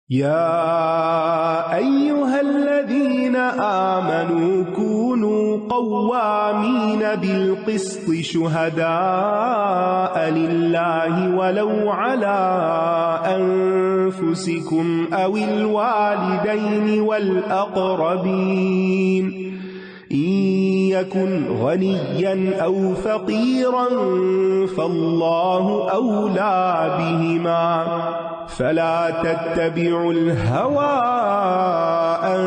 يا أيها الذين آمنوا كونوا قوامين بالقسط شهداء لله ولو على أنفسكم أو الوالدين والأقربين إن يكن غنيا أو فقيرا فالله أولى بهما فلا تتبعوا الهوى أن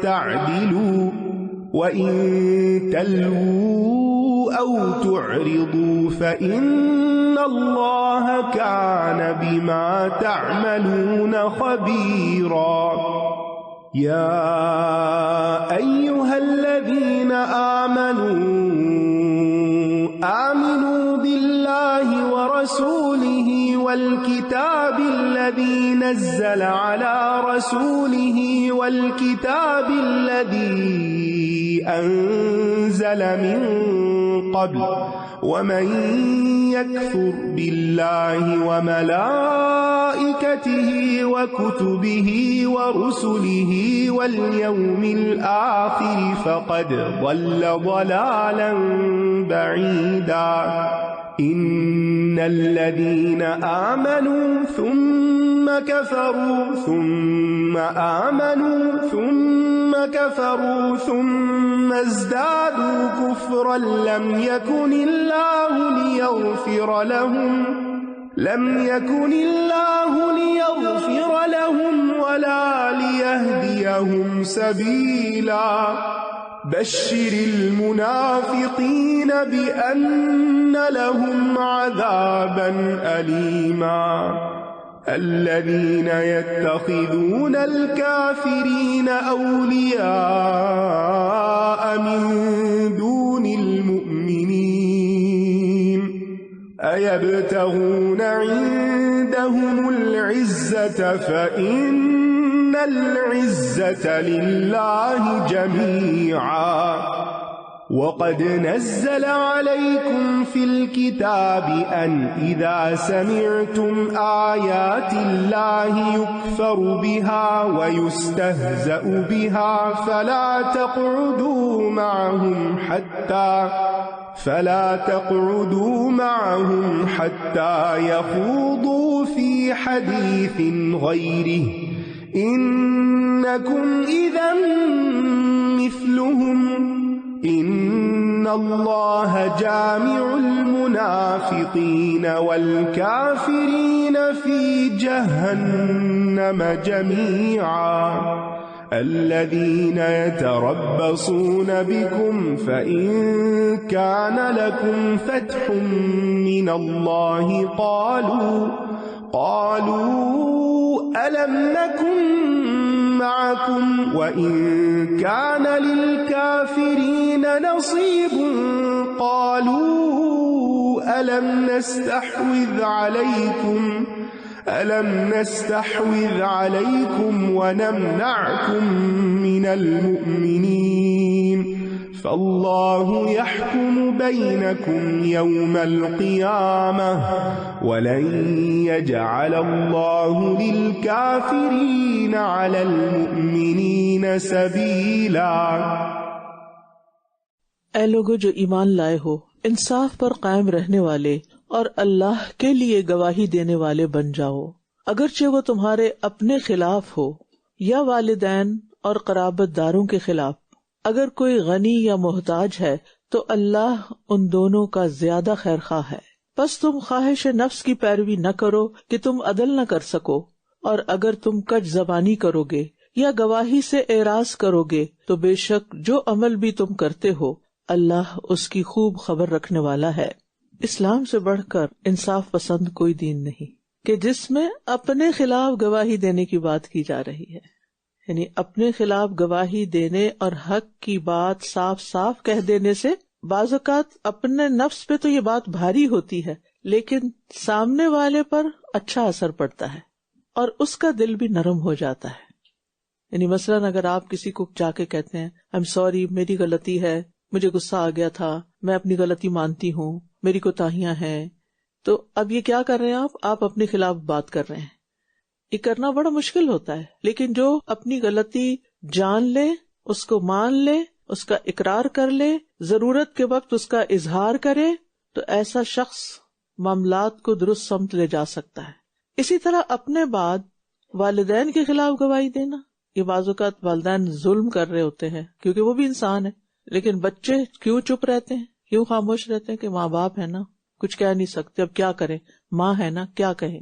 تعدلوا وإن تلووا أو تعرضوا فإن الله كان بما تعملون خبيرا يا أيها الذين آمنوا بالله ورسوله والكتاب الذي نزل على رسوله والكتاب الذي أنزل من قبل ومن يكفر بالله وملائكته وكتبه ورسله واليوم الآخر فقد ضل ضلالا بعيدا إن الذين آمنوا ثم كفروا ثم آمنوا ثم كفروا ثم ازدادوا كفرا لم يكن الله ليغفر لهم ولا ليهديهم سبيلا بشر المنافقين بأن لهم عذابا أليما الذين يتخذون الكافرين أولياء من دون المؤمنين أيبتغون عندهم العزة فإن العزة لله جميعا وقد نزل عليكم في الكتاب أن إذا سمعتم آيات الله يكفر بها ويستهزأ بها فلا تقعدوا معهم حتى يخوضوا في حديث غيره إنكم إذا مثلهم إن الله جامع المنافقين والكافرين في جهنم جميعا الذين يتربصون بكم فإن كان لكم فتح من الله قالوا ألم نكن معكم وإن كان للكافرين نصيب قالوا ألم نستحوذ عليكم ونمنعكم من المؤمنين فالله يحكم بينكم يوم القيامة ولن يجعل الله للكافرين على المؤمنين سبيلا۔ اے لوگو جو ایمان لائے ہو، انصاف پر قائم رہنے والے اور اللہ کے لیے گواہی دینے والے بن جاؤ، اگرچہ وہ تمہارے اپنے خلاف ہو یا والدین اور قرابت داروں کے خلاف۔ اگر کوئی غنی یا محتاج ہے تو اللہ ان دونوں کا زیادہ خیر خواہ ہے۔ پس تم خواہش نفس کی پیروی نہ کرو کہ تم عدل نہ کر سکو، اور اگر تم کج زبانی کرو گے یا گواہی سے اعراض کرو گے تو بے شک جو عمل بھی تم کرتے ہو اللہ اس کی خوب خبر رکھنے والا ہے۔ اسلام سے بڑھ کر انصاف پسند کوئی دین نہیں کہ جس میں اپنے خلاف گواہی دینے کی بات کی جا رہی ہے، یعنی اپنے خلاف گواہی دینے اور حق کی بات صاف صاف کہہ دینے سے بعض اوقات اپنے نفس پہ تو یہ بات بھاری ہوتی ہے لیکن سامنے والے پر اچھا اثر پڑتا ہے اور اس کا دل بھی نرم ہو جاتا ہے۔ یعنی مثلاً اگر آپ کسی کو جا کے کہتے ہیں I'm sorry، میری غلطی ہے، مجھے غصہ آ گیا تھا، میں اپنی غلطی مانتی ہوں، میری کوتاہیاں ہیں، تو اب یہ کیا کر رہے ہیں آپ اپنے خلاف بات کر رہے ہیں۔ یہ کرنا بڑا مشکل ہوتا ہے، لیکن جو اپنی غلطی جان لے، اس کو مان لے، اس کا اقرار کر لے، ضرورت کے وقت اس کا اظہار کرے، تو ایسا شخص معاملات کو درست سمت لے جا سکتا ہے۔ اسی طرح اپنے بعد والدین کے خلاف گواہی دینا، یہ بعض اوقات والدین ظلم کر رہے ہوتے ہیں کیونکہ وہ بھی انسان ہے، لیکن بچے کیوں چپ رہتے ہیں، کیوں خاموش رہتے ہیں کہ ماں باپ ہے نا، کچھ کہہ نہیں سکتے، اب کیا کریں، ماں ہے نا، کیا کہیں،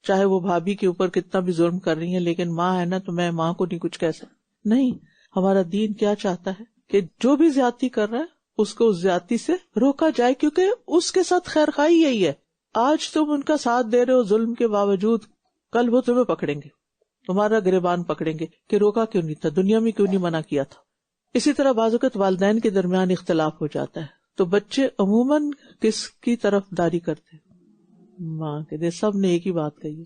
چاہے وہ بھابھی کے اوپر کتنا بھی ظلم کر رہی ہیں، لیکن ماں ہے نا تو میں ماں کو نہیں کچھ کہہ سکتا۔ نہیں، ہمارا دین کیا چاہتا ہے کہ جو بھی زیادتی کر رہا ہے اس کو اس زیادتی سے روکا جائے، کیونکہ اس کے ساتھ خیر خواہی یہی ہے۔ آج تم ان کا ساتھ دے رہے ہو ظلم کے باوجود، کل وہ تمہیں پکڑیں گے، تمہارا گریبان پکڑیں گے کہ روکا کیوں نہیں تھا، دنیا میں کیوں نہیں منع کیا تھا۔ اسی طرح بعض اوقات والدین کے درمیان اختلاف ہو جاتا ہے تو بچے عموماً کس کی طرف داری کرتے ہیں؟ ماں کے۔ سب نے ایک ہی بات کہی ہے،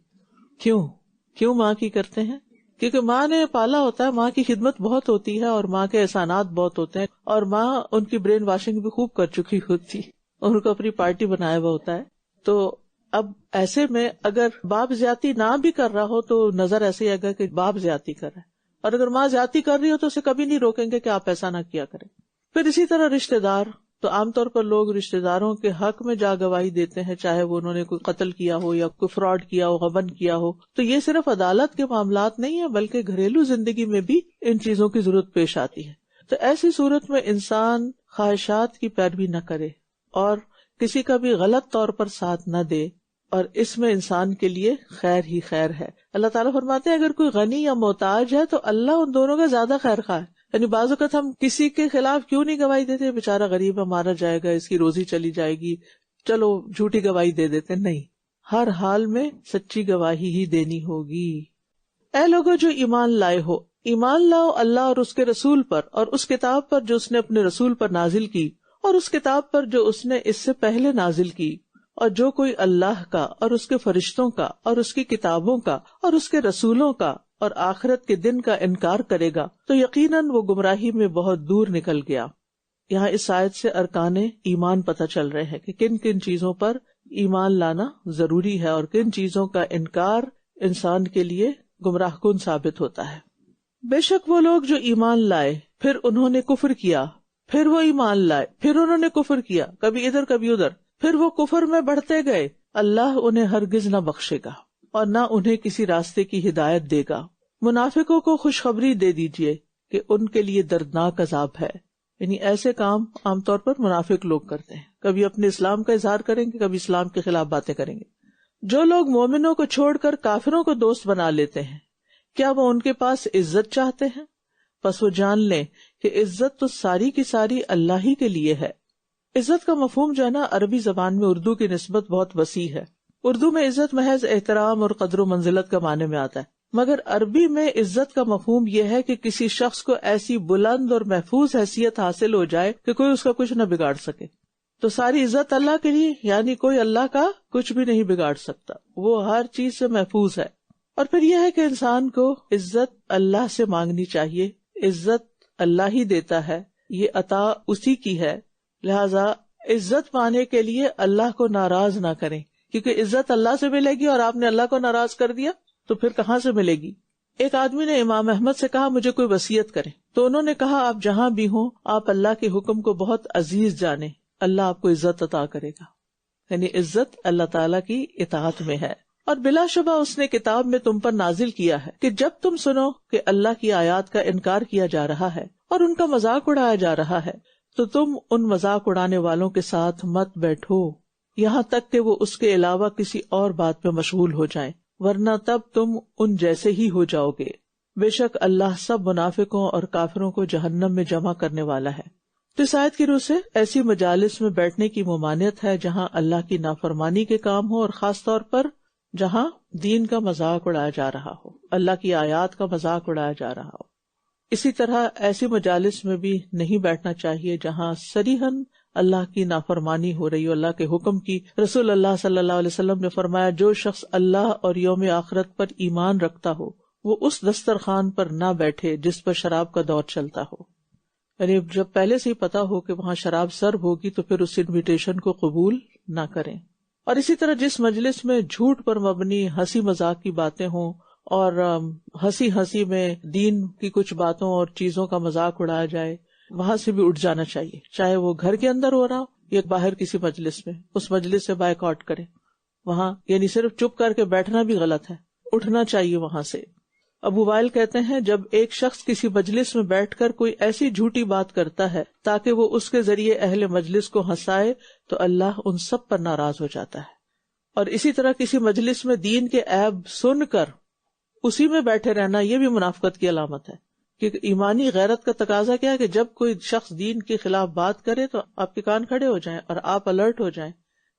کیوں ماں کی کرتے ہیں؟ کیونکہ ماں نے پالا ہوتا ہے، ماں کی خدمت بہت ہوتی ہے اور ماں کے احسانات بہت ہوتے ہیں، اور ماں ان کی برین واشنگ بھی خوب کر چکی ہوتی ہے، ان کو اپنی پارٹی بنایا ہوا ہوتا ہے۔ تو اب ایسے میں اگر باپ زیادتی نہ بھی کر رہا ہو تو نظر ایسے ہی آئے گا کہ باپ زیادتی کر رہا ہے، اور اگر ماں زیادتی کر رہی ہو تو اسے کبھی نہیں روکیں گے کہ آپ ایسا نہ کیا کریں۔ پھر اسی طرح رشتہ دار، تو عام طور پر لوگ رشتہ داروں کے حق میں جا گواہی دیتے ہیں، چاہے وہ انہوں نے کوئی قتل کیا ہو یا کوئی فراڈ کیا ہو، غبن کیا ہو۔ تو یہ صرف عدالت کے معاملات نہیں ہیں بلکہ گھریلو زندگی میں بھی ان چیزوں کی ضرورت پیش آتی ہے۔ تو ایسی صورت میں انسان خواہشات کی پیروی نہ کرے اور کسی کا بھی غلط طور پر ساتھ نہ دے، اور اس میں انسان کے لیے خیر ہی خیر ہے۔ اللہ تعالیٰ فرماتے ہیں اگر کوئی غنی یا محتاج ہے تو اللہ ان دونوں کا زیادہ خیر خواہ ہے۔ یعنی بعض اوقات ہم کسی کے خلاف کیوں نہیں گواہی دیتے، بیچارہ غریب ہے، مارا جائے گا، اس کی روزی چلی جائے گی، چلو جھوٹی گواہی دے دیتے، نہیں، ہر حال میں سچی گواہی ہی دینی ہوگی۔ اے لوگو جو ایمان لائے ہو، ایمان لاؤ اللہ اور اس کے رسول پر، اور اس کتاب پر جو اس نے اپنے رسول پر نازل کی، اور اس کتاب پر جو اس نے اس سے پہلے نازل کی، اور جو کوئی اللہ کا اور اس کے فرشتوں کا اور اس کی کتابوں کا اور اس کے رسولوں کا اور آخرت کے دن کا انکار کرے گا تو یقیناً وہ گمراہی میں بہت دور نکل گیا۔ یہاں اس آیت سے ارکان ایمان پتہ چل رہے ہیں کہ کن کن چیزوں پر ایمان لانا ضروری ہے اور کن چیزوں کا انکار انسان کے لیے گمراہ کن ثابت ہوتا ہے۔ بے شک وہ لوگ جو ایمان لائے پھر انہوں نے کفر کیا، پھر وہ ایمان لائے پھر انہوں نے کفر کیا، کبھی ادھر کبھی ادھر، پھر وہ کفر میں بڑھتے گئے، اللہ انہیں ہرگز نہ بخشے گا اور نہ انہیں کسی راستے کی ہدایت دے گا۔ منافقوں کو خوشخبری دے دیجئے کہ ان کے لیے دردناک عذاب ہے۔ یعنی ایسے کام عام طور پر منافق لوگ کرتے ہیں، کبھی اپنے اسلام کا اظہار کریں گے، کبھی اسلام کے خلاف باتیں کریں گے۔ جو لوگ مومنوں کو چھوڑ کر کافروں کو دوست بنا لیتے ہیں، کیا وہ ان کے پاس عزت چاہتے ہیں؟ پس وہ جان لیں کہ عزت تو ساری کی ساری اللہ ہی کے لیے ہے۔ عزت کا مفہوم جو ہے نا عربی زبان میں اردو کی نسبت بہت وسیع ہے۔ اردو میں عزت محض احترام اور قدر و منزلت کا معنی میں آتا ہے، مگر عربی میں عزت کا مفہوم یہ ہے کہ کسی شخص کو ایسی بلند اور محفوظ حیثیت حاصل ہو جائے کہ کوئی اس کا کچھ نہ بگاڑ سکے۔ تو ساری عزت اللہ کے لیے، یعنی کوئی اللہ کا کچھ بھی نہیں بگاڑ سکتا، وہ ہر چیز سے محفوظ ہے۔ اور پھر یہ ہے کہ انسان کو عزت اللہ سے مانگنی چاہیے، عزت اللہ ہی دیتا ہے، یہ عطا اسی کی ہے، لہذا عزت پانے کے لیے اللہ کو ناراض نہ کریں، کیونکہ عزت اللہ سے ملے گی اور آپ نے اللہ کو ناراض کر دیا تو پھر کہاں سے ملے گی۔ ایک آدمی نے امام احمد سے کہا مجھے کوئی وصیت کرے، تو انہوں نے کہا آپ جہاں بھی ہوں آپ اللہ کے حکم کو بہت عزیز جانیں، اللہ آپ کو عزت عطا کرے گا۔ یعنی عزت اللہ تعالیٰ کی اطاعت میں ہے، اور بلا شبہ اس نے کتاب میں تم پر نازل کیا ہے کہ جب تم سنو کہ اللہ کی آیات کا انکار کیا جا رہا ہے اور ان کا مذاق اڑایا جا رہا ہے تو تم ان مذاق اڑانے والوں کے ساتھ مت بیٹھو یہاں تک کہ وہ اس کے علاوہ کسی اور بات پہ مشغول ہو جائیں، ورنہ تب تم ان جیسے ہی ہو جاؤ گے۔ بے شک اللہ سب منافقوں اور کافروں کو جہنم میں جمع کرنے والا ہے۔ تو اس آیت کی روح سے ایسی مجالس میں بیٹھنے کی ممانعت ہے جہاں اللہ کی نافرمانی کے کام ہو، اور خاص طور پر جہاں دین کا مذاق اڑایا جا رہا ہو، اللہ کی آیات کا مذاق اڑایا جا رہا ہو۔ اسی طرح ایسی مجالس میں بھی نہیں بیٹھنا چاہیے جہاں صریحاً اللہ کی نافرمانی ہو رہی ہو، اللہ کے حکم کی۔ رسول اللہ صلی اللہ علیہ وسلم نے فرمایا جو شخص اللہ اور یوم آخرت پر ایمان رکھتا ہو وہ اس دسترخوان پر نہ بیٹھے جس پر شراب کا دور چلتا ہو۔ یعنی جب پہلے سے ہی پتا ہو کہ وہاں شراب سرو ہوگی تو پھر اس انویٹیشن کو قبول نہ کریں۔ اور اسی طرح جس مجلس میں جھوٹ پر مبنی ہنسی مذاق کی باتیں ہوں اور ہنسی ہنسی میں دین کی کچھ باتوں اور چیزوں کا مذاق اڑایا جائے، وہاں سے بھی اٹھ جانا چاہیے، چاہے وہ گھر کے اندر ہو رہا ہو یا باہر کسی مجلس میں، اس مجلس سے بائیک آؤٹ کرے وہاں، یعنی صرف چپ کر کے بیٹھنا بھی غلط ہے، اٹھنا چاہیے وہاں سے۔ ابو وائل کہتے ہیں جب ایک شخص کسی مجلس میں بیٹھ کر کوئی ایسی جھوٹی بات کرتا ہے تاکہ وہ اس کے ذریعے اہل مجلس کو ہنسائے تو اللہ ان سب پر ناراض ہو جاتا ہے۔ اور اسی طرح کسی مجلس میں دین کے عیب سن کر اسی میں بیٹھے رہنا، یہ بھی منافقت کی علامت ہے، کہ ایمانی غیرت کا تقاضا کیا ہے کہ جب کوئی شخص دین کے خلاف بات کرے تو آپ کے کان کھڑے ہو جائیں اور آپ الرٹ ہو جائیں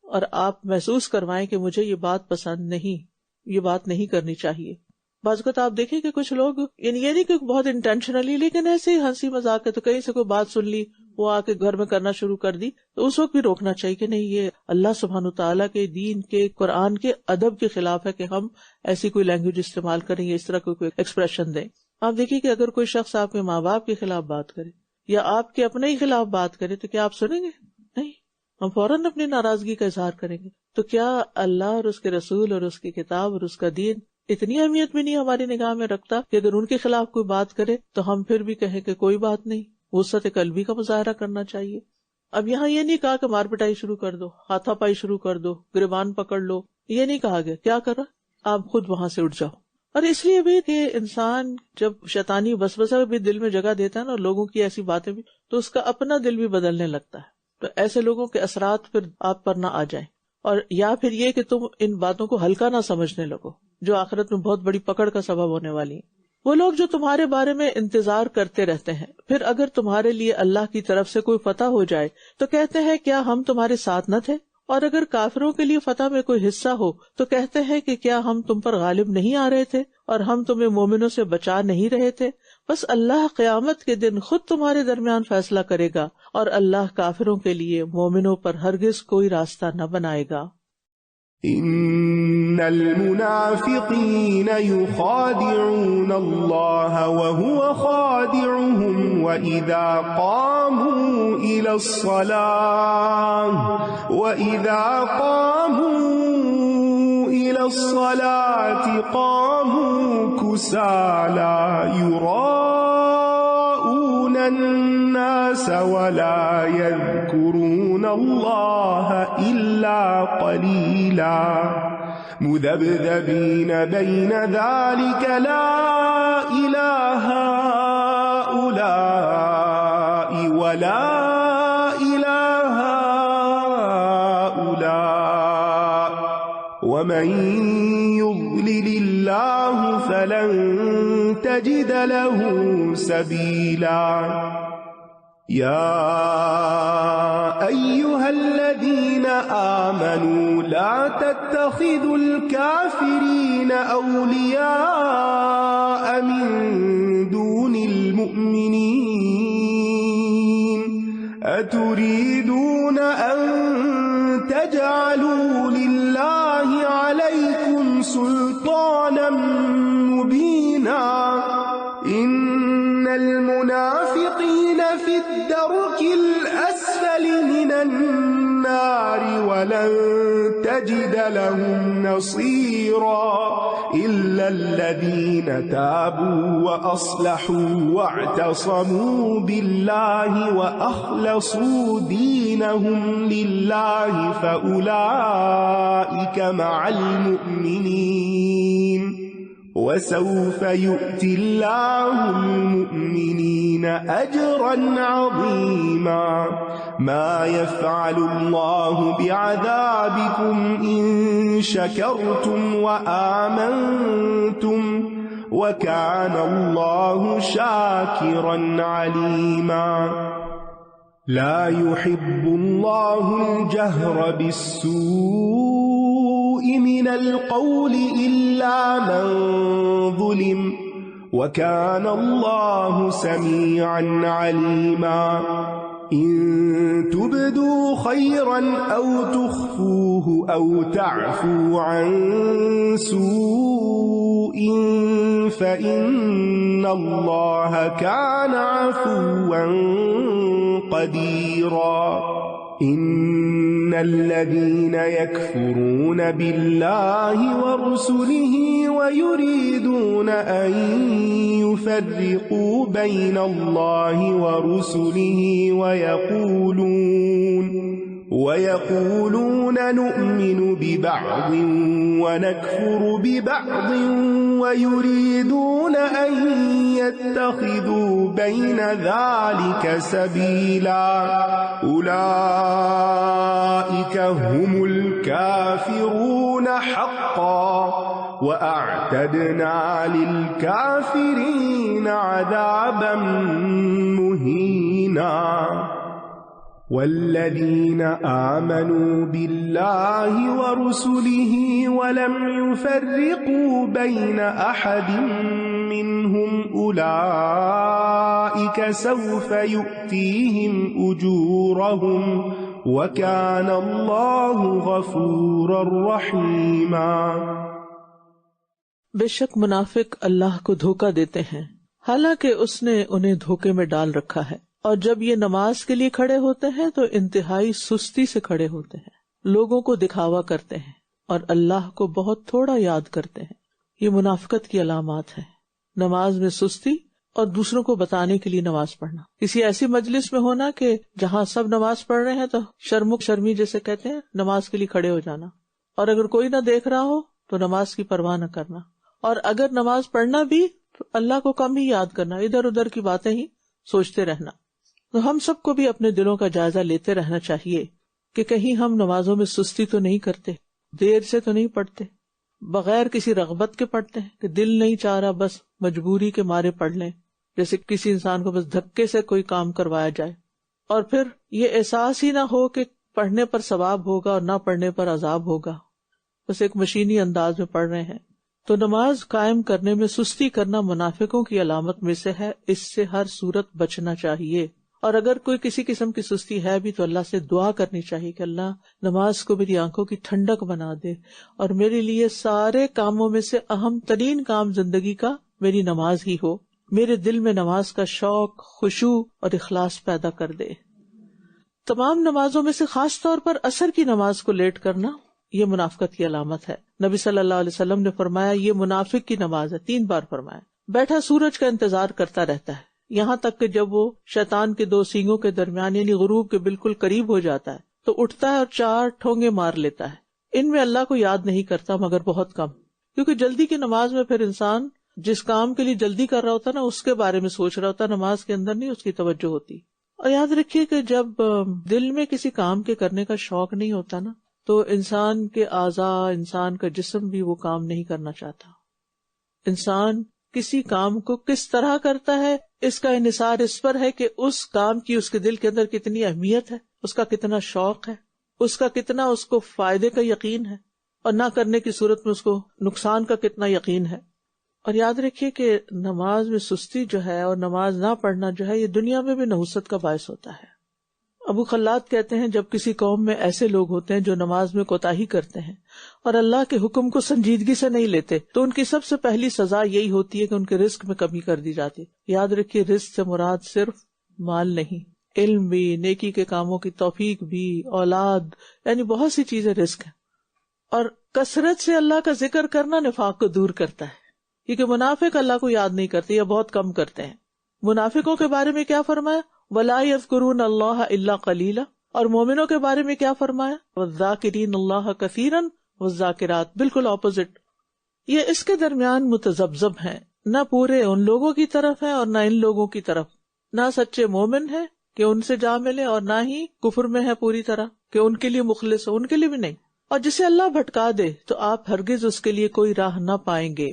اور آپ محسوس کروائیں کہ مجھے یہ بات پسند نہیں، یہ بات نہیں کرنی چاہیے۔ بعض اوقات آپ دیکھیں کہ کچھ لوگ، یعنی یہ نہیں کہ بہت انٹینشنلی، لیکن ایسے ہی ہنسی مذاق ہے تو کہیں سے کوئی بات سن لی، وہ آ کے گھر میں کرنا شروع کر دی، تو اس وقت بھی روکنا چاہیے کہ نہیں، یہ اللہ سبحانہ تعالیٰ کے دین کے قرآن کے ادب کے خلاف ہے کہ ہم ایسی کوئی لینگویج استعمال کریں یا اس طرح کوئی ایکسپریشن دیں۔ آپ دیکھیے کہ اگر کوئی شخص آپ کے ماں باپ کے خلاف بات کرے یا آپ کے اپنے ہی خلاف بات کرے تو کیا آپ سنیں گے؟ نہیں، ہم فوراً اپنی ناراضگی کا اظہار کریں گے۔ تو کیا اللہ اور اس کے رسول اور اس کی کتاب اور اس کا دین اتنی اہمیت بھی نہیں ہماری نگاہ میں رکھتا کہ اگر ان کے خلاف کوئی بات کرے تو ہم پھر بھی کہیں کہ کوئی بات نہیں، وسعت قلبی کا مظاہرہ کرنا چاہیے۔ اب یہاں یہ نہیں کہا کہ مار پٹائی شروع کر دو، ہاتھا پائی شروع کر دو، گریبان پکڑ لو، یہ نہیں کہا گیا۔ کیا کرا؟ آپ خود وہاں سے اٹھ جاؤ۔ اور اس لیے بھی کہ انسان جب شیطانی وسوسہ بھی دل میں جگہ دیتا ہے نا، لوگوں کی ایسی باتیں بھی، تو اس کا اپنا دل بھی بدلنے لگتا ہے، تو ایسے لوگوں کے اثرات پھر آپ پر نہ آ جائیں۔ اور یا پھر یہ کہ تم ان باتوں کو ہلکا نہ سمجھنے لگو جو آخرت میں بہت بڑی پکڑ کا سبب ہونے والی ہیں۔ وہ لوگ جو تمہارے بارے میں انتظار کرتے رہتے ہیں، پھر اگر تمہارے لیے اللہ کی طرف سے کوئی فتح ہو جائے تو کہتے ہیں کیا ہم تمہارے ساتھ نہ تھے؟ اور اگر کافروں کے لیے فتح میں کوئی حصہ ہو تو کہتے ہیں کہ کیا ہم تم پر غالب نہیں آ رہے تھے اور ہم تمہیں مومنوں سے بچا نہیں رہے تھے؟ بس اللہ قیامت کے دن خود تمہارے درمیان فیصلہ کرے گا اور اللہ کافروں کے لیے مومنوں پر ہرگز کوئی راستہ نہ بنائے گا۔ ان المنافقین یخادعون اللہ وهو خادعهم وإذا قاموا إلى الصلاة قاموا كسالى يراءون الناس ولا يذكرون الله إلا قليلا مذبذبين بين ذلك لا إله هؤلاء ولا إله هؤلاء ومن يضلل الله فلن تجد له سبيلا يا أيها الذين آمنوا لا تتخذوا الكافرين أولياء من دون المؤمنين أتريدون أن تجعلوا لله عليكم سلطانا مبينا إن المنافقين في الدرك الأسفل من النار ولن تجد لهم نصيرا إلا الذين تابوا وأصلحوا واعتصموا بالله وأخلصوا دينهم لله فأولئك مع المؤمنين وسوف يؤتي الله المؤمنين أجرا عظيما ما يفعل الله بعذابكم إن شكرتم وآمنتم وكان الله شاكرا عليما لا يحب الله الجهر بالسوء من القول إلا من ظلم وكان الله سميعا عليما إن تبدوا خيرا أو تخفوه أو تعفوا عن سوء فإن الله كان عفوا قديرا إن الذين يكفرون بالله ورسله ويريدون أن يفرقوا بين الله ورسله ويقولون نؤمن ببعض ونكفر ببعض ويريدون أن يتخذوا بين ذلك سبيلا أولئك هم الكافرون حقا وأعتدنا للكافرين عذابا مهينا والذين آمنوا بالله ورسله ولم يفرقوا بين أحد منهم أولئك سوف يؤتيهم أجورهم وكان الله غفورا رحيما۔ بے شک منافق اللہ کو دھوکہ دیتے ہیں حالانکہ اس نے انہیں دھوکے میں ڈال رکھا ہے، اور جب یہ نماز کے لیے کھڑے ہوتے ہیں تو انتہائی سستی سے کھڑے ہوتے ہیں، لوگوں کو دکھاوا کرتے ہیں اور اللہ کو بہت تھوڑا یاد کرتے ہیں۔ یہ منافقت کی علامات ہیں، نماز میں سستی اور دوسروں کو بتانے کے لیے نماز پڑھنا، کسی ایسی مجلس میں ہونا کہ جہاں سب نماز پڑھ رہے ہیں تو شرمک شرمی جیسے کہتے ہیں نماز کے لیے کھڑے ہو جانا، اور اگر کوئی نہ دیکھ رہا ہو تو نماز کی پرواہ نہ کرنا، اور اگر نماز پڑھنا بھی تو اللہ کو کم ہی یاد کرنا، ادھر ادھر کی باتیں ہی سوچتے رہنا۔ تو ہم سب کو بھی اپنے دلوں کا جائزہ لیتے رہنا چاہیے کہ کہیں ہم نمازوں میں سستی تو نہیں کرتے، دیر سے تو نہیں پڑھتے، بغیر کسی رغبت کے پڑھتے ہیں کہ دل نہیں چاہ رہا بس مجبوری کے مارے پڑھ لیں، جیسے کسی انسان کو بس دھکے سے کوئی کام کروایا جائے، اور پھر یہ احساس ہی نہ ہو کہ پڑھنے پر ثواب ہوگا اور نہ پڑھنے پر عذاب ہوگا، بس ایک مشینی انداز میں پڑھ رہے ہیں۔ تو نماز قائم کرنے میں سستی کرنا منافقوں کی علامت میں سے ہے، اس سے ہر صورت بچنا چاہیے، اور اگر کوئی کسی قسم کی سستی ہے بھی تو اللہ سے دعا کرنی چاہیے کہ اللہ نماز کو میری آنکھوں کی ٹھنڈک بنا دے، اور میرے لیے سارے کاموں میں سے اہم ترین کام زندگی کا میری نماز ہی ہو، میرے دل میں نماز کا شوق، خشوع اور اخلاص پیدا کر دے۔ تمام نمازوں میں سے خاص طور پر عصر کی نماز کو لیٹ کرنا یہ منافقت کی علامت ہے۔ نبی صلی اللہ علیہ وسلم نے فرمایا یہ منافق کی نماز ہے، 3 بار فرمایا۔ بیٹھا سورج کا انتظار کرتا رہتا ہے یہاں تک کہ جب وہ شیطان کے 2 سینگوں کے درمیان یعنی غروب کے بالکل قریب ہو جاتا ہے تو اٹھتا ہے اور 4 ٹھونگے مار لیتا ہے۔ ان میں اللہ کو یاد نہیں کرتا مگر بہت کم، کیونکہ جلدی کی نماز میں پھر انسان جس کام کے لیے جلدی کر رہا ہوتا نا اس کے بارے میں سوچ رہا ہوتا، نماز کے اندر نہیں اس کی توجہ ہوتی۔ اور یاد رکھیے کہ جب دل میں کسی کام کے کرنے کا شوق نہیں ہوتا نا تو انسان کے اعضاء، انسان کا جسم بھی وہ کام نہیں کرنا چاہتا۔ انسان کسی کام کو کس طرح کرتا ہے اس کا انحصار اس پر ہے کہ اس کام کی اس کے دل کے اندر کتنی اہمیت ہے، اس کا کتنا شوق ہے، اس کا کتنا اس کو فائدے کا یقین ہے، اور نہ کرنے کی صورت میں اس کو نقصان کا کتنا یقین ہے۔ اور یاد رکھیے کہ نماز میں سستی جو ہے اور نماز نہ پڑھنا جو ہے یہ دنیا میں بھی نحوست کا باعث ہوتا ہے۔ ابو خلاد کہتے ہیں جب کسی قوم میں ایسے لوگ ہوتے ہیں جو نماز میں کوتاہی کرتے ہیں اور اللہ کے حکم کو سنجیدگی سے نہیں لیتے تو ان کی سب سے پہلی سزا یہی ہوتی ہے کہ ان کے رزق میں کمی کر دی جاتی۔ یاد رکھیے رزق سے مراد صرف مال نہیں، علم بھی، نیکی کے کاموں کی توفیق بھی، اولاد، یعنی بہت سی چیزیں رزق ہیں۔ اور کثرت سے اللہ کا ذکر کرنا نفاق کو دور کرتا ہے، کیونکہ منافق اللہ کو یاد نہیں کرتے یا بہت کم کرتے ہیں۔ منافقوں کے بارے میں کیا فرمایا؟ وَلَا يَذْكُرُونَ اللَّهَ إِلَّا قَلِيلًا، اور مومنوں کے بارے میں کیا فرمایا؟ وَالذَّاكِرِينَ اللَّهَ كَثِيرًا وَالذَّاكِرَاتِ، بالکل اپوزٹ۔ یہ اس کے درمیان متذبذب ہیں، نہ پورے ان لوگوں کی طرف ہیں اور نہ ان لوگوں کی طرف، نہ سچے مومن ہیں کہ ان سے جا ملے اور نہ ہی کفر میں ہے پوری طرح کہ ان کے لیے مخلص ہو، ان کے لیے بھی نہیں۔ اور جسے اللہ بھٹکا دے تو آپ ہرگز اس کے لیے کوئی راہ نہ پائیں گے۔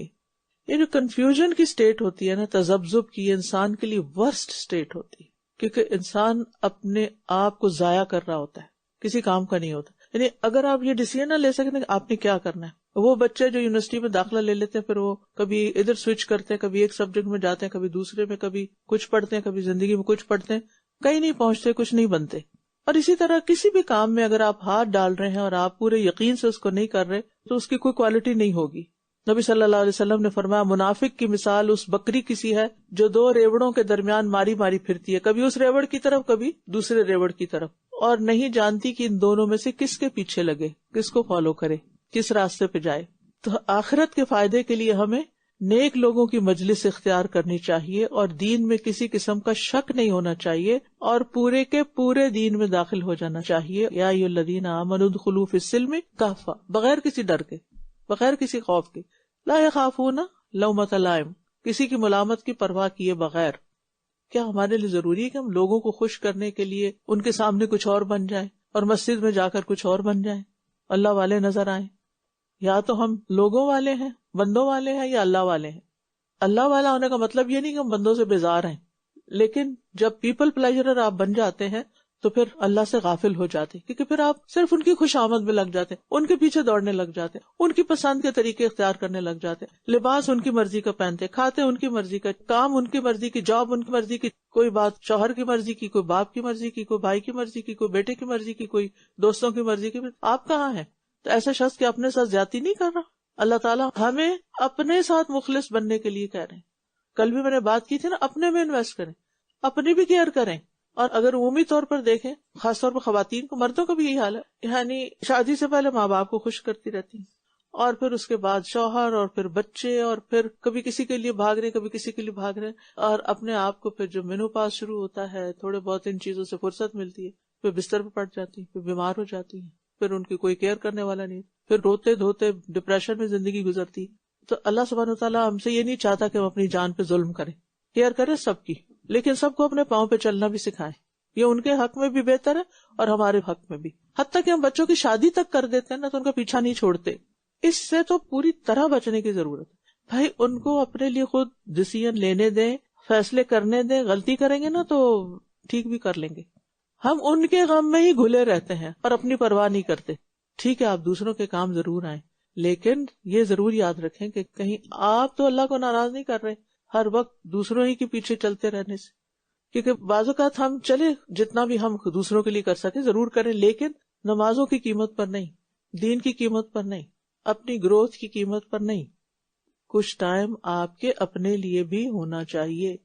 یہ جو کنفیوژن کی سٹیٹ ہوتی ہے نا، تذبذب کی، انسان کے لیے ورسٹ سٹیٹ ہوتی ہے، کیونکہ انسان اپنے آپ کو ضائع کر رہا ہوتا ہے، کسی کام کا نہیں ہوتا۔ یعنی اگر آپ یہ ڈیسیژن نہ لے سکتے کہ آپ نے کیا کرنا ہے، وہ بچے جو یونیورسٹی میں داخلہ لے لیتے ہیں پھر وہ کبھی ادھر سوئچ کرتے ہیں، کبھی ایک سبجیکٹ میں جاتے ہیں، کبھی دوسرے میں، کبھی کچھ پڑھتے ہیں، کبھی زندگی میں کچھ پڑھتے ہیں، کہیں نہیں پہنچتے، کچھ نہیں بنتے۔ اور اسی طرح کسی بھی کام میں اگر آپ ہاتھ ڈال رہے ہیں اور آپ پورے یقین سے اس کو نہیں کر رہے تو اس کی کوئی کوالٹی نہیں ہوگی۔ نبی صلی اللہ علیہ وسلم نے فرمایا منافق کی مثال اس بکری کی سی ہے جو 2 ریوڑوں کے درمیان ماری ماری پھرتی ہے، کبھی اس ریوڑ کی طرف کبھی دوسرے ریوڑ کی طرف، اور نہیں جانتی کہ ان دونوں میں سے کس کے پیچھے لگے، کس کو فالو کرے، کس راستے پہ جائے. تو آخرت کے فائدے کے لیے ہمیں نیک لوگوں کی مجلس اختیار کرنی چاہیے اور دین میں کسی قسم کا شک نہیں ہونا چاہیے اور پورے کے پورے دین میں داخل ہو جانا چاہیے. یا ایھا الذین آمنوا ادخلوا فی السلم کافہ، بغیر کسی ڈر کے، بغیر کسی خوف کے. لا یخافون لومۃ لائم، کسی کی ملامت کی پرواہ کیے بغیر. کیا ہمارے لیے ضروری ہے کہ ہم لوگوں کو خوش کرنے کے لیے ان کے سامنے کچھ اور بن جائیں اور مسجد میں جا کر کچھ اور بن جائیں، اللہ والے نظر آئیں؟ یا تو ہم لوگوں والے ہیں، بندوں والے ہیں، یا اللہ والے ہیں. اللہ والا ہونے کا مطلب یہ نہیں کہ ہم بندوں سے بیزار ہیں، لیکن جب پیپل پلیجرر آپ بن جاتے ہیں تو پھر اللہ سے غافل ہو جاتے، کیونکہ پھر آپ صرف ان کی خوش آمد میں لگ جاتے، ان کے پیچھے دوڑنے لگ جاتے، ان کی پسند کے طریقے اختیار کرنے لگ جاتے، لباس ان کی مرضی کا پہنتے، کھاتے ان کی مرضی کا، کام ان کی مرضی کی، جاب ان کی مرضی کی، کوئی بات شوہر کی مرضی کی، کوئی باپ کی مرضی کی، کوئی بھائی کی مرضی کی، کوئی بیٹے کی مرضی کی، کوئی دوستوں کی مرضی کی. آپ کہاں ہیں؟ تو ایسا شخص کہ اپنے ساتھ زیادتی نہیں کر رہا. اللہ تعالیٰ ہمیں اپنے ساتھ مخلص بننے کے لیے کہہ رہے ہیں. کل بھی میں نے بات کی تھی نا، اپنے میں انویسٹ کریں، اپنی بھی کیئر کریں. اور اگر عمومی طور پر دیکھیں، خاص طور پر خواتین کو، مردوں کا بھی یہی حال ہے، یعنی شادی سے پہلے ماں باپ کو خوش کرتی رہتی ہیں، اور پھر اس کے بعد شوہر، اور پھر بچے، اور پھر کبھی کسی کے لیے بھاگ رہے، کبھی کسی کے لیے بھاگ رہے، اور اپنے آپ کو پھر جو مینو پاس شروع ہوتا ہے، تھوڑے بہت ان چیزوں سے فرصت ملتی ہے، پھر بستر پہ پڑ جاتی ہیں، پھر بیمار ہو جاتی ہیں، پھر ان کی کوئی کیئر کرنے والا نہیں، پھر روتے دھوتے ڈپریشن میں زندگی گزرتی. تو اللہ سبحانہ وتعالیٰ ہم سے یہ نہیں چاہتا کہ ہم اپنی جان پہ ظلم کریں، کیئر کریں سب کی، لیکن سب کو اپنے پاؤں پہ چلنا بھی سکھائیں. یہ ان کے حق میں بھی بہتر ہے اور ہمارے حق میں بھی. حتیٰ کہ ہم بچوں کی شادی تک کر دیتے ہیں نا تو ان کا پیچھا نہیں چھوڑتے. اس سے تو پوری طرح بچنے کی ضرورت ہے. بھائی ان کو اپنے لیے خود ڈیسیژن لینے دیں، فیصلے کرنے دیں. غلطی کریں گے نا تو ٹھیک بھی کر لیں گے. ہم ان کے غم میں ہی گھلے رہتے ہیں اور اپنی پرواہ نہیں کرتے. ٹھیک ہے آپ دوسروں کے کام ضرور آئیں، لیکن یہ ضرور یاد رکھیں کہ کہیں آپ تو اللہ کو ناراض نہیں کر رہے ہر وقت دوسروں ہی کے پیچھے چلتے رہنے سے. کیونکہ بعض اوقات ہم چلے جتنا بھی ہم دوسروں کے لیے کر سکیں ضرور کریں، لیکن نمازوں کی قیمت پر نہیں، دین کی قیمت پر نہیں، اپنی گروتھ کی قیمت پر نہیں. کچھ ٹائم آپ کے اپنے لیے بھی ہونا چاہیے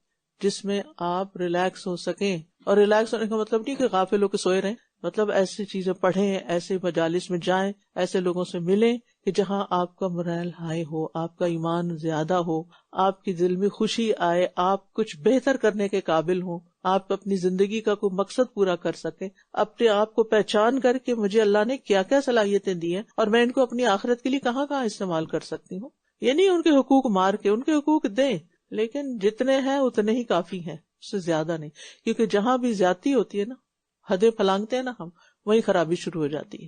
جس میں آپ ریلیکس ہو سکیں. اور ریلیکس ہونے کا مطلب نہیں کہ غافل ہو کے سوئے رہیں، مطلب ایسی چیزیں پڑھیں، ایسے مجالس میں جائیں، ایسے لوگوں سے ملیں کہ جہاں آپ کا مورل ہائی ہو، آپ کا ایمان زیادہ ہو، آپ کی دل میں خوشی آئے، آپ کچھ بہتر کرنے کے قابل ہوں، آپ اپنی زندگی کا کوئی مقصد پورا کر سکیں، اپنے آپ کو پہچان کر کے مجھے اللہ نے کیا کیا صلاحیتیں دی ہیں اور میں ان کو اپنی آخرت کے لیے کہاں کہاں استعمال کر سکتی ہوں. یہ نہیں ان کے حقوق مار کے، ان کے حقوق دیں، لیکن جتنے ہیں اتنے ہی کافی ہیں، اس سے زیادہ نہیں. کیونکہ جہاں بھی زیادتی ہوتی ہے نا، حدیں پھلانگتے ہیں نا ہم، وہیں خرابی شروع ہو جاتی ہے.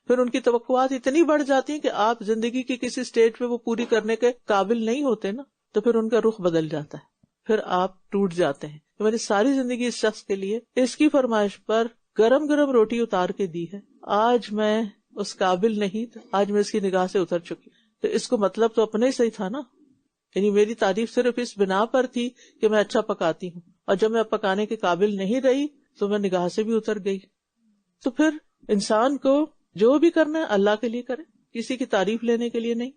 پھر ان کی توقعات اتنی بڑھ جاتی ہیں کہ آپ زندگی کی کسی سٹیج پہ وہ پوری کرنے کے قابل نہیں ہوتے نا، تو پھر ان کا رخ بدل جاتا ہے، پھر آپ ٹوٹ جاتے ہیں. میں نے ساری زندگی اس شخص کے لیے اس کی فرمائش پر گرم گرم روٹی اتار کے دی ہے، آج میں اس قابل نہیں، آج میں اس کی نگاہ سے اتر چکی. تو اس کو مطلب تو اپنے سے ہی تھا نا، یعنی میری تعریف صرف اس بنا پر تھی کہ میں اچھا پکاتی ہوں، اور جب میں پکانے کے قابل نہیں رہی تو میں نگاہ سے بھی اتر گئی. تو پھر انسان کو جو بھی کرنا ہے اللہ کے لیے کرے، کسی کی تعریف لینے کے لیے نہیں،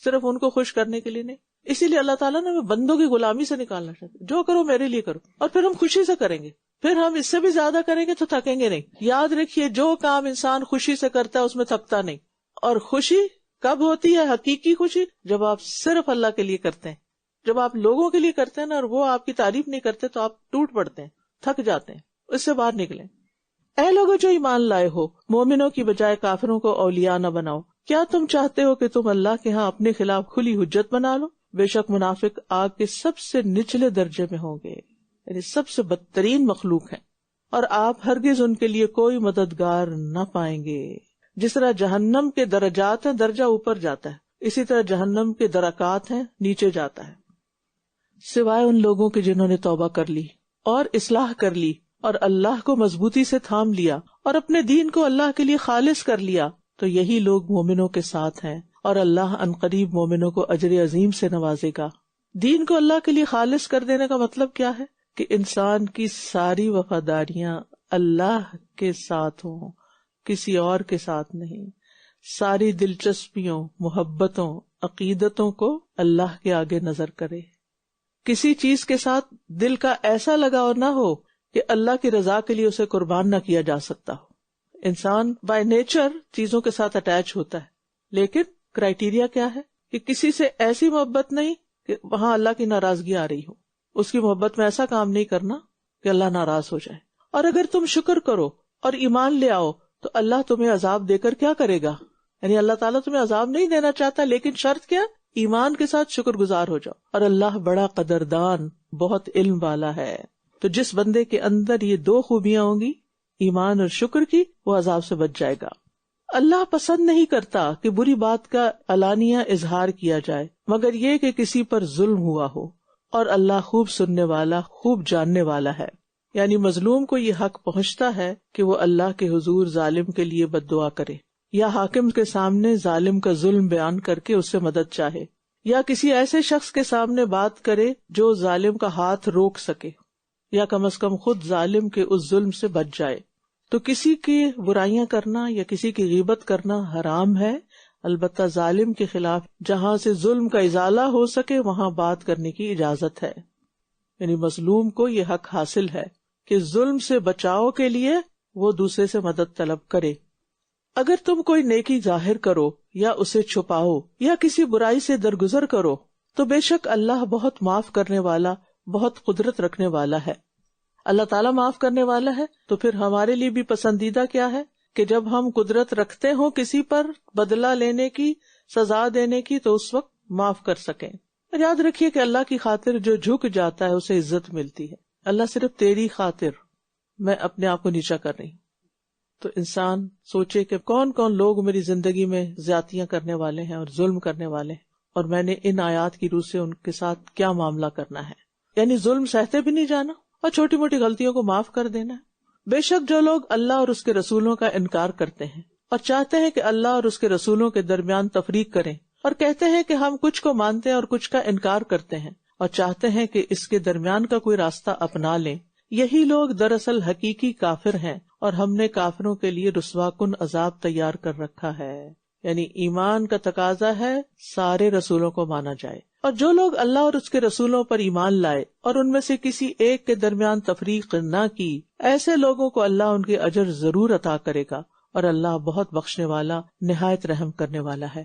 صرف ان کو خوش کرنے کے لیے نہیں. اسی لیے اللہ تعالیٰ نے ہمیں بندوں کی غلامی سے نکالنا چاہتے، جو کرو میرے لیے کرو، اور پھر ہم خوشی سے کریں گے. پھر ہم اس سے بھی زیادہ کریں گے تو تھکیں گے نہیں. یاد رکھیے جو کام انسان خوشی سے کرتا ہے اس میں تھکتا نہیں. اور خوشی کب ہوتی ہے؟ حقیقی خوشی جب آپ صرف اللہ کے لیے کرتے ہیں. جب آپ لوگوں کے لیے کرتے ہیں نا اور وہ آپ کی تعریف نہیں کرتے تو آپ ٹوٹ پڑتے ہیں، تھک جاتے ہیں. اس سے باہر نکلیں. اے لوگوں جو ایمان لائے ہو، مومنوں کی بجائے کافروں کو اولیاء نہ بناؤ. کیا تم چاہتے ہو کہ تم اللہ کے ہاں اپنے خلاف کھلی حجت بنا لو؟ بے شک منافق آگ کے سب سے نچلے درجے میں ہوں گے، یعنی سب سے بدترین مخلوق ہیں، اور آپ ہرگز ان کے لیے کوئی مددگار نہ پائیں گے. جس طرح جہنم کے درجات ہیں، درجہ اوپر جاتا ہے، اسی طرح جہنم کے درکات ہیں، نیچے جاتا ہے. سوائے ان لوگوں کے جنہوں نے توبہ کر لی اور اصلاح کر لی اور اللہ کو مضبوطی سے تھام لیا اور اپنے دین کو اللہ کے لیے خالص کر لیا، تو یہی لوگ مومنوں کے ساتھ ہیں، اور اللہ عنقریب مومنوں کو اجر عظیم سے نوازے گا. دین کو اللہ کے لیے خالص کر دینے کا مطلب کیا ہے؟ کہ انسان کی ساری وفاداریاں اللہ کے ساتھ ہوں، کسی اور کے ساتھ نہیں. ساری دلچسپیوں، محبتوں، عقیدتوں کو اللہ کے آگے نظر کرے. کسی چیز کے ساتھ دل کا ایسا لگاؤ نہ ہو کہ اللہ کی رضا کے لیے اسے قربان نہ کیا جا سکتا ہو. انسان بائی نیچر چیزوں کے ساتھ اٹیچ ہوتا ہے، لیکن کرائیٹیریا کیا ہے کہ کسی سے ایسی محبت نہیں کہ وہاں اللہ کی ناراضگی آ رہی ہو، اس کی محبت میں ایسا کام نہیں کرنا کہ اللہ ناراض ہو جائے۔ اور اگر تم شکر کرو اور ایمان لے آؤ تو اللہ تمہیں عذاب دے کر کیا کرے گا؟ یعنی اللہ تعالیٰ تمہیں عذاب نہیں دینا چاہتا، لیکن شرط کیا؟ ایمان کے ساتھ شکر گزار ہو جاؤ، اور اللہ بڑا قدردان، بہت علم والا ہے۔ تو جس بندے کے اندر یہ دو خوبیاں ہوں گی، ایمان اور شکر کی، وہ عذاب سے بچ جائے گا۔ اللہ پسند نہیں کرتا کہ بری بات کا علانیہ اظہار کیا جائے، مگر یہ کہ کسی پر ظلم ہوا ہو، اور اللہ خوب سننے والا، خوب جاننے والا ہے۔ یعنی مظلوم کو یہ حق پہنچتا ہے کہ وہ اللہ کے حضور ظالم کے لیے بد دعا کرے، یا حاکم کے سامنے ظالم کا ظلم بیان کر کے اس سے مدد چاہے، یا کسی ایسے شخص کے سامنے بات کرے جو ظالم کا ہاتھ روک سکے، یا کم از کم خود ظالم کے اس ظلم سے بچ جائے۔ تو کسی کی برائیاں کرنا یا کسی کی غیبت کرنا حرام ہے، البتہ ظالم کے خلاف جہاں سے ظلم کا ازالہ ہو سکے وہاں بات کرنے کی اجازت ہے۔ یعنی مظلوم کو یہ حق حاصل ہے کہ ظلم سے بچاؤ کے لیے وہ دوسرے سے مدد طلب کرے۔ اگر تم کوئی نیکی ظاہر کرو یا اسے چھپاؤ یا کسی برائی سے درگزر کرو تو بے شک اللہ بہت معاف کرنے والا، بہت قدرت رکھنے والا ہے۔ اللہ تعالیٰ معاف کرنے والا ہے، تو پھر ہمارے لیے بھی پسندیدہ کیا ہے کہ جب ہم قدرت رکھتے ہوں کسی پر بدلہ لینے کی، سزا دینے کی، تو اس وقت معاف کر سکیں۔ اور یاد رکھیے کہ اللہ کی خاطر جو جھک جاتا ہے اسے عزت ملتی ہے۔ اللہ صرف تیری خاطر، میں اپنے آپ کو نیچا کر رہی ہوں۔ تو انسان سوچے کہ کون کون لوگ میری زندگی میں زیادتیاں کرنے والے ہیں اور ظلم کرنے والے ہیں، اور میں نے ان آیات کی روح سے ان کے ساتھ کیا معاملہ کرنا ہے۔ یعنی ظلم سہتے بھی نہیں جانا اور چھوٹی موٹی غلطیوں کو معاف کر دینا ہے۔ بے شک جو لوگ اللہ اور اس کے رسولوں کا انکار کرتے ہیں اور چاہتے ہیں کہ اللہ اور اس کے رسولوں کے درمیان تفریق کریں، اور کہتے ہیں کہ ہم کچھ کو مانتے ہیں اور کچھ کا انکار کرتے ہیں، اور چاہتے ہیں کہ اس کے درمیان کا کوئی راستہ اپنا لیں، یہی لوگ دراصل حقیقی کافر ہیں، اور ہم نے کافروں کے لیے رسوا کن عذاب تیار کر رکھا ہے۔ یعنی ایمان کا تقاضا ہے سارے رسولوں کو مانا جائے، اور جو لوگ اللہ اور اس کے رسولوں پر ایمان لائے اور ان میں سے کسی ایک کے درمیان تفریق نہ کی، ایسے لوگوں کو اللہ ان کے اجر ضرور عطا کرے گا، اور اللہ بہت بخشنے والا، نہایت رحم کرنے والا ہے۔